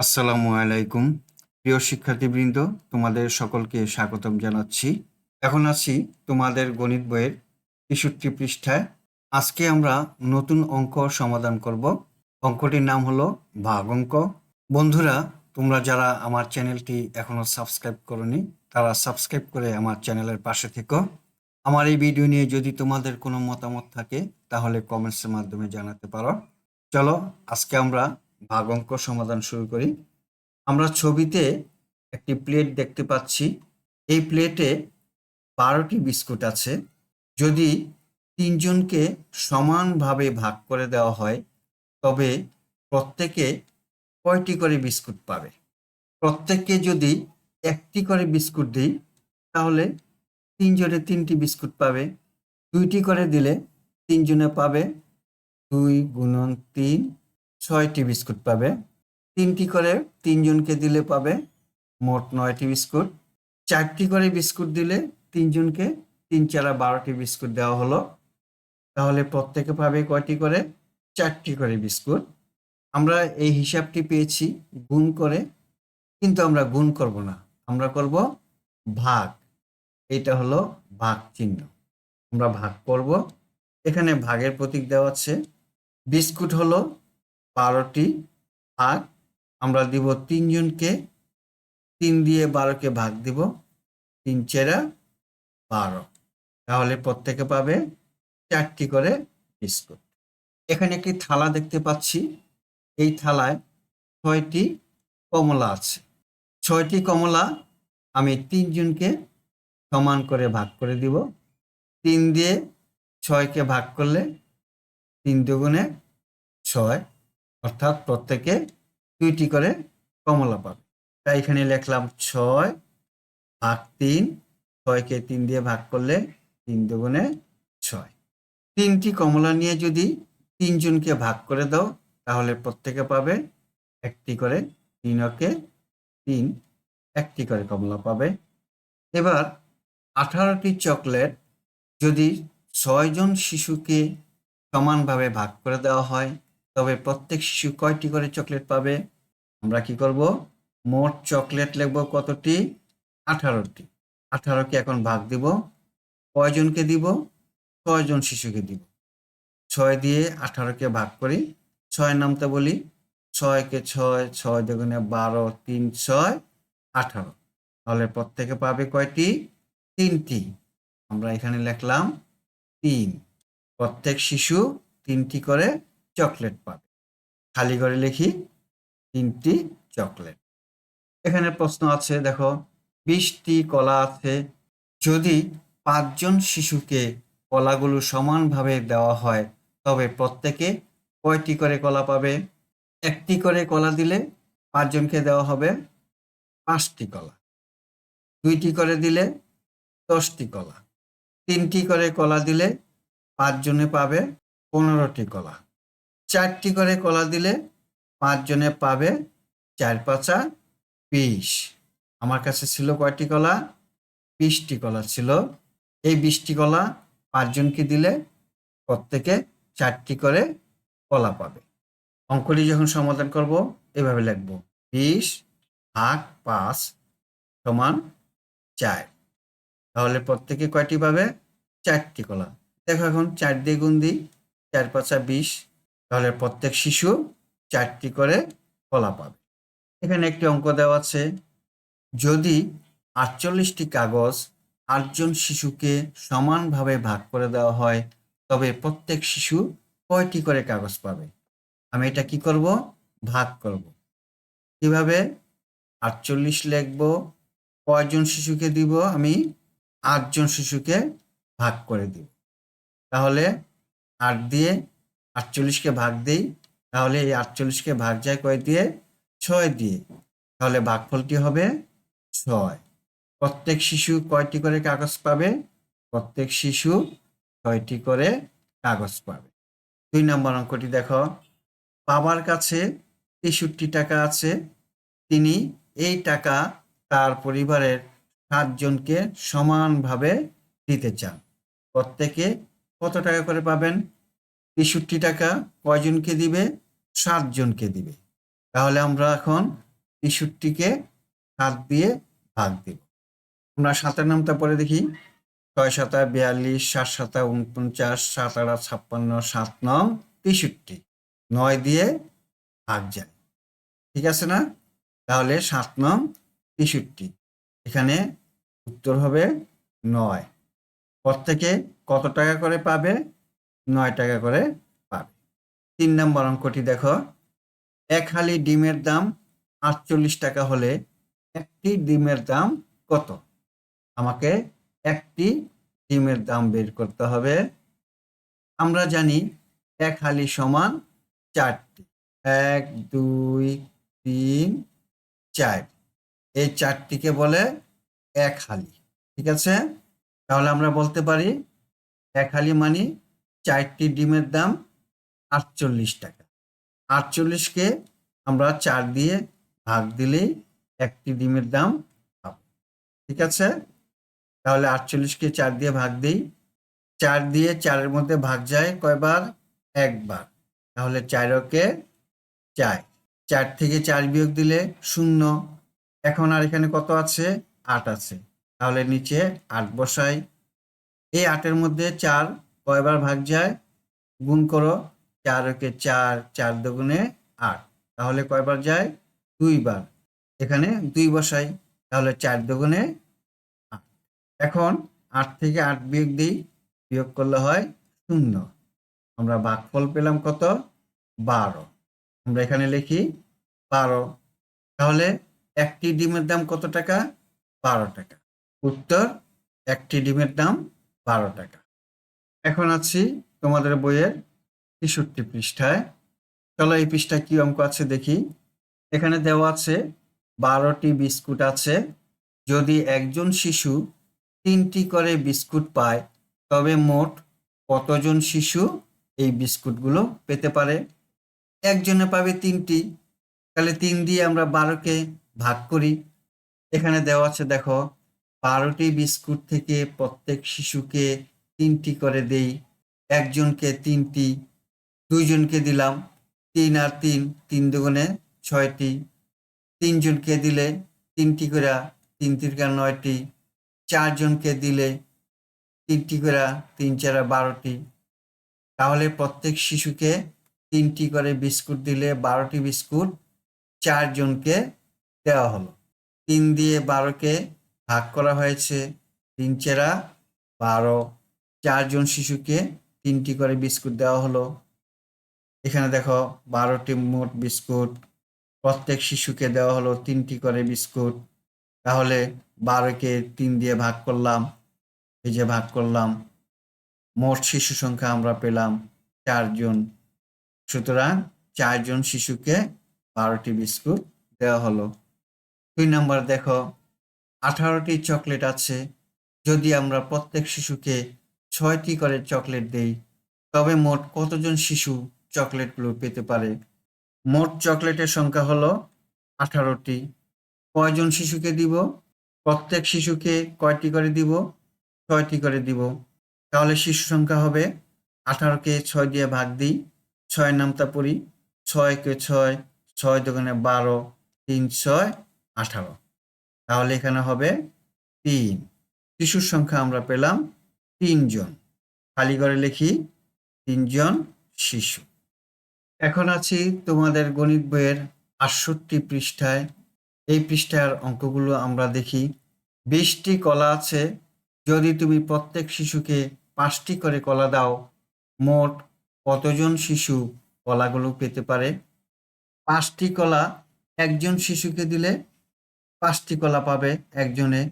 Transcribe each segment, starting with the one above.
আসসালামু আলাইকুম। প্রিয় শিক্ষার্থীবৃন্দ, তোমাদের সকলকে স্বাগতম জানাচ্ছি। এখন আছি তোমাদের গণিত বইয়ের ৬৩ পৃষ্ঠায়। আজকে আমরা নতুন অঙ্ক সমাধান করব। অঙ্কটির নাম হলো ভাগ অঙ্ক। বন্ধুরা, তোমরা যারা আমার চ্যানেলটি এখনো সাবস্ক্রাইব করোনি, তারা সাবস্ক্রাইব করে আমার চ্যানেলের পাশে থেকো। আমার এই ভিডিও নিয়ে যদি তোমাদের কোনো মতামত থাকে তাহলে কমেন্টসের মাধ্যমে জানাতে পারো। চলো আজকে আমরা ভাগ অঙ্ক সমাধান শুরু করি। আমরা ছবিতে একটি প্লেট দেখতে পাচ্ছি। এই প্লেটে 12টি বিস্কুট আছে। যদি 3 জনকে সমানভাবে ভাগ করে দেওয়া হয় তবে প্রত্যেকে কয়টি করে বিস্কুট পাবে? প্রত্যেককে যদি একটি করে বিস্কুট দিই তাহলে 3 জনে 3টি বিস্কুট পাবে। 2টি করে দিলে 3 জনে পাবে 2 গুণন 3 6টি বিস্কুট পাবে। 3টি করে 3 জনকে দিলে পাবে মোট 9টি বিস্কুট। 4টি করে বিস্কুট দিলে 3 জনকে 3 4 12টি বিস্কুট দেওয়া হলো। তাহলে প্রত্যেকে পাবে কয়টি করে? 4টি করে বিস্কুট। আমরা এই হিসাবটি পেয়েছি গুণ করে, কিন্তু আমরা গুণ করব না, আমরা করব ভাগ। এটা হলো ভাগ চিহ্ন, আমরা ভাগ করব। এখানে ভাগের প্রতীক দেওয়া আছে। বিস্কুট হলো 12টি, ভাগ আমরা দিব 3 জনকে, 3 দিয়ে 12কে ভাগ দিব, 3 4 12। তাহলে প্রত্যেকে পাবে 4টি করে বিস্কুট। এখানে একটি থালা দেখতে পাচ্ছি। এই থালায় 6টি কমলা আছে। 6টি কমলা আমি 3 জনকে সমান করে ভাগ করে দিব। 3 দিয়ে 6কে ভাগ করলে 3 দুগুণে 6, অর্থাৎ প্রত্যেকে 2টি করে কমলা পাবে। তাই এখানে লিখলাম 6 ভাগ 3। 6কে 3 দিয়ে ভাগ করলে 3 দুগুণে 6। 3টি কমলা নিয়ে যদি 3 জনকে ভাগ করে দাও তাহলে প্রত্যেকে পাবে একটি করে। 3 ওকে 3, একটি করে কমলা পাবে। এবার 18টি চকলেট যদি 6 জন শিশুকে সমানভাবে ভাগ করে দেওয়া হয় তবে প্রত্যেক শিশু কয়টি করে চকলেট পাবে? আমরা কি করব? মোট চকলেট লিখব কতটি? 18টি। 18কে এখন ভাগ দিব। কয়জনকে দিব? 6 জন শিশুকে দিব। 6 দিয়ে 18কে ভাগ করি। 6 নামতে বলি। 6কে 6, 6 দুগুণে 12, 3 6 18। তাহলে প্রত্যেকে পাবে কয়টি? 3টি। আমরা এখানে লিখলাম 3। প্রত্যেক শিশু 3টি করে চকলেট পাবে। খালি করে লিখি 3টি চকলেট। এখানে প্রশ্ন আছে, দেখো 20টি কলা আছে। যদি 5 জন শিশুকে কলাগুলো সমানভাবে দেওয়া হয় তবে প্রত্যেকে কয়টি করে কলা পাবে? একটি করে কলা দিলে 5 জনকে দেওয়া হবে 5টি কলা। 2টি করে দিলে 10টি কলা। 3টি করে কলা দিলে 5 জনে পাবে 15টি কলা। 4টি করে কলা দিলে 5 জনে পাবে 4 5 20। আমার কাছে ছিল কয়টি কলা? 20টি কলা ছিল। এই 20টি কলা 5 জনকে দিলে প্রত্যেকে 4টি করে কলা পাবে। অঙ্কটি যখন সমাধান করব এভাবে লিখব, 20 ভাগ 5 সমান 4। তাহলে প্রত্যেকে কয়টি পাবে? 4টি কলা। দেখো এখন 4 দিয়ে গুণ দিই, 4 5 20। তাহলে প্রত্যেক শিশু 4টি করে কলা পাবে। এখানে একটি অঙ্ক দেওয়া আছে। যদি 48টি কাগজ 8 জন শিশুকে সমানভাবে ভাগ করে দেওয়া হয় তবে প্রত্যেক শিশু কয়টি করে কাগজ পাবে? আমি এটা কি করব? ভাগ করব। কিভাবে? 48 লিখব। কয়জন শিশুকে দিব? আমি 8 জন শিশুকে ভাগ করে দিব। তাহলে 8 দিয়ে 48কে ভাগ দেই, তাহলে এই 48কে ভাগ যায় কয় দিয়ে? 6 দিয়ে। তাহলে ভাগফলটি হবে 6। প্রত্যেক শিশু কয়টি করে কাগজ পাবে? প্রত্যেক শিশু 6টি করে কাগজ পাবে। 2 নম্বর অঙ্কটি দেখো। বাবার কাছে 63 টাকা আছে। তিনি এই টাকা তার পরিবারের 7 জনকে সমানভাবে দিতে চান। প্রত্যেকে কত টাকা করে পাবেন? 63 টাকা কয়জনকে দিবে? 7 জনকে দিবে। তাহলে আমরা এখন ৬৩-কে ৭ দিয়ে ভাগ দিব। আমরা ৭-এর নামটা পড়ে দেখি। ৬-৭-৪২, ৭-৭-৪৯, ৭-৮-৫৬, ৭-৯-৬৩। ৯ দিয়ে ভাগ যায়। ঠিক আছে না? তাহলে ৭-৯-৬৩। এখানে উত্তর হবে ৯। প্রত্যেকে কত টাকা করে পাবে? ৯ টাকা করে পাবে। ৩ নম্বর অঙ্কটি দেখো। এক হালি ডিমের দাম ৪৮ টাকা হলে একটি ডিমের দাম কত? আমাকে একটি ডিমের দাম বের করতে হবে। আমরা জানি এক হালি সমান ৪টি। ১, ২, ৩, ৪। এই ৪টিকে বলে এক হালি। ঠিক আছে? তাহলে আমরা বলতে পারি এক হালি মানে ৪টি ডিমের দাম ৪৮ টাকা। ৪৮-কে আমরা ৪ দিয়ে ভাগ দিলেই একটি ডিমের দাম পাবো। ঠিক আছে? তাহলে ৪৮-কে ৪ দিয়ে ভাগ দিই। ৪ দিয়ে ৪-এর মধ্যে ভাগ যায় কয়বার? একবার। তাহলে ৪-কে ৪। ৪ থেকে ৪ বিয়োগ দিলে ০। এখন আর এখানে কত আছে? ৮ আছে। তাহলে নিচে ৮ বসাই। এই ৮-এর মধ্যে ৪ কয়বার ভাগ যায়? গুণ করো। ৪-কে ৪, ৪ দুগুণে ৮। তাহলে কয়বার যায়? ২ বার। এখানে ২ বসাই। তাহলে ৪ দুগুণে ৮। এখন ৮ থেকে ৮ বিয়োগ দিই। বিয়োগ করলে হয় ০। আমরা ভাগফল পেলাম কত? ১২। আমরা এখানে লিখি ১২। তাহলে একটি ডিমের দাম কত টাকা? ১২ টাকা। উত্তর, একটি ডিমের দাম ১২ টাকা। এখন আছি তোমাদের বইয়ের ৬৩ পৃষ্ঠায়। চলো এই পৃষ্ঠায় কি অঙ্ক আছে দেখি। এখানে দেওয়া আছে ১২টি বিস্কুট আছে। যদি একজন শিশু ৩টি করে বিস্কুট পায় তবে মোট কতজন শিশু এই বিস্কুটগুলো পেতে পারে? একজনে পাবে ৩টি। তাহলে ৩ দিয়ে আমরা ১২-কে ভাগ করি। এখানে দেওয়া আছে দেখো, ১২টি বিস্কুট থেকে প্রত্যেক শিশুকে ৩টি করে দেই। একজনকে ৩টি, ২ জনকে দিলাম ৩ আর ৩, ৩ দুগুণে ৬টি। ৩ জনকে দিলে ৩টি করে, ৩ তিরিকা ৯টি। ৪ জনকে দিলে ৩টি করে, ৩ চারা ১২টি। তাহলে প্রত্যেক শিশুকে ৩টি করে বিস্কুট দিলে ১২টি বিস্কুট ৪ জনকে দেওয়া হলো। ৩ দিয়ে ১২-কে ভাগ করা হয়েছে। ৩ চেরা ১২। ৪ জন শিশুকে ৩টি করে বিস্কুট দেওয়া হলো। এখানে দেখো ১২টি মোট বিস্কুট। প্রত্যেক শিশুকে দেওয়া হলো ৩টি করে বিস্কুট। তাহলে ১২-কে ৩ দিয়ে ভাগ করলাম। এই যে ভাগ করলাম। মোট শিশু সংখ্যা আমরা পেলাম ৪ জন। সুতরাং ৪ জন শিশুকে ১২টি বিস্কুট দেওয়া হলো। ২ নাম্বার দেখো, ১৮টি চকলেট আছে। যদি আমরা প্রত্যেক শিশুকে ৬টি করে চকলেট দেই তবে মোট কতজন শিশু চকলেটগুলো পেতে পারে? মোট চকলেটের সংখ্যা হলো ১৮টি। কয়জন শিশুকে দিব? প্রত্যেক শিশুকে কয়টি করে দিব? ৬টি করে দিব। তাহলে শিশু সংখ্যা হবে ১৮-কে ৬ দিয়ে ভাগ দিই। ৬ নামতা পড়ি। ৬-কে ৬, ৬ দুগুণে ১২, ৩ ৬ ১৮। তাহলে এখানে হবে ৩। শিশুর সংখ্যা আমরা পেলাম ৩ জন। খালি ঘরে লিখি ৩ জন শিশু। এখন আছি তোমাদের গণিত বইয়ের ৬৮ পৃষ্ঠায়। এই পৃষ্ঠার অঙ্কগুলো আমরা দেখি। ২০টি কলা আছে। যদি তুমি প্রত্যেক শিশুকে ৫টি করে কলা দাও মোট কতজন শিশু কলাগুলো পেতে পারে? ৫টি কলা একজন শিশুকে দিলে ৫টি কলা পাবে একজনে।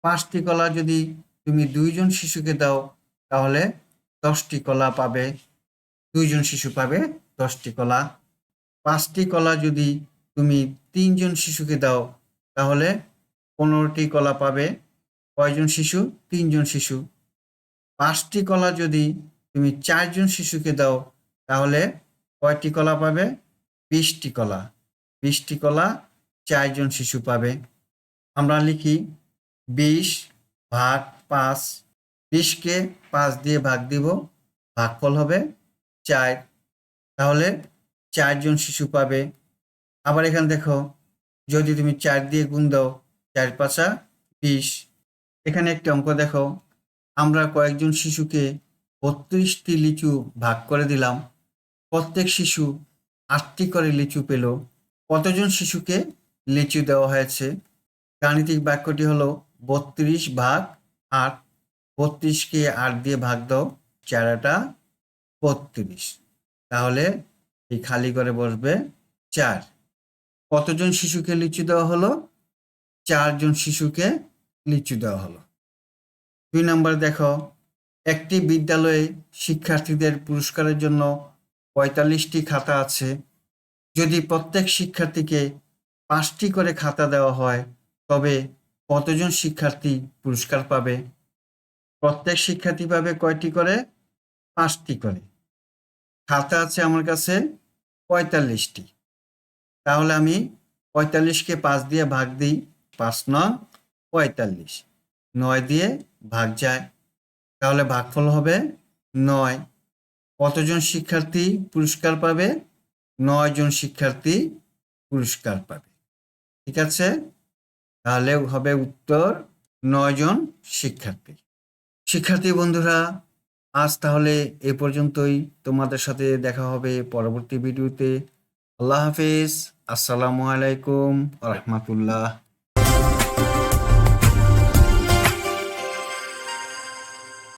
৫টি কলা যদি তুমি ২ জন শিশুকে দাও তাহলে ১০টি কলা পাবে। ২ জন শিশু পাবে ১০টি কলা। ৫টি কলা যদি তুমি ৩ জন শিশুকে দাও তাহলে ১৫টি কলা পাবে। কয়জন শিশু? ৩ জন শিশু। ৫টি কলা যদি তুমি ৪ জন শিশুকে দাও তাহলে কয়টি কলা পাবে? ২০টি কলা। ২০টি কলা ৪ জন শিশু পাবে। আমরা লিখি ২০ ভাগ ৫। ২০-কে ৫ দিয়ে ভাগ দিব। ভাগফল হবে ৪। তাহলে ৪ জন শিশু পাবে। আবার এখানে দেখো যদি তুমি 4 দিয়ে গুণ দাও 4 পাঁচা 20। এখানে একটি অঙ্ক দেখো, আমরা কয়েকজন শিশুকে 32টি লিচু ভাগ করে দিলাম, প্রত্যেক শিশু 8টি করে লিচু পেল, কতজন শিশুকে লিচু দেওয়া হয়েছে? গাণিতিক বাক্যটি হলো 32 ভাগ 8। 32কে 8 দিয়ে ভাগ দাও, 4 32। তাহলে এই খালি করে বসবে 4। কতজন শিশুকে লিচু দেওয়া হলো? 4 জন শিশুকে লিচু দেওয়া হলো। 2 নম্বর দেখো, একটি বিদ্যালয়ে শিক্ষার্থীদের পুরস্কারের জন্য 45টি খাতা আছে। যদি প্রত্যেক শিক্ষার্থীকে 5টি করে খাতা দেওয়া হয়, তবে কতজন শিক্ষার্থী পুরস্কার পাবে? প্রত্যেক শিক্ষার্থী পাবে কয়টি করে? 5টি করে। খাতা আছে আমার কাছে 45টি। তাহলে আমি 45কে 5 দিয়ে ভাগ দিই, 5 নং 45। 9 দিয়ে ভাগ যায়, তাহলে ভাগফল হবে 9। কতজন শিক্ষার্থী পুরস্কার পাবে? 9 জন শিক্ষার্থী পুরস্কার পাবে। ঠিক আছে, তাহলে হবে উত্তর 9 জন শিক্ষার্থী। শিক্ষার্থী বন্ধুরা, আজ তাহলে এ পর্যন্তই। তোমাদের সাথে দেখা হবে পরবর্তী ভিডিওতে। আল্লাহ হাফেজ। আসসালামু আলাইকুম ওয়া রাহমাতুল্লাহ।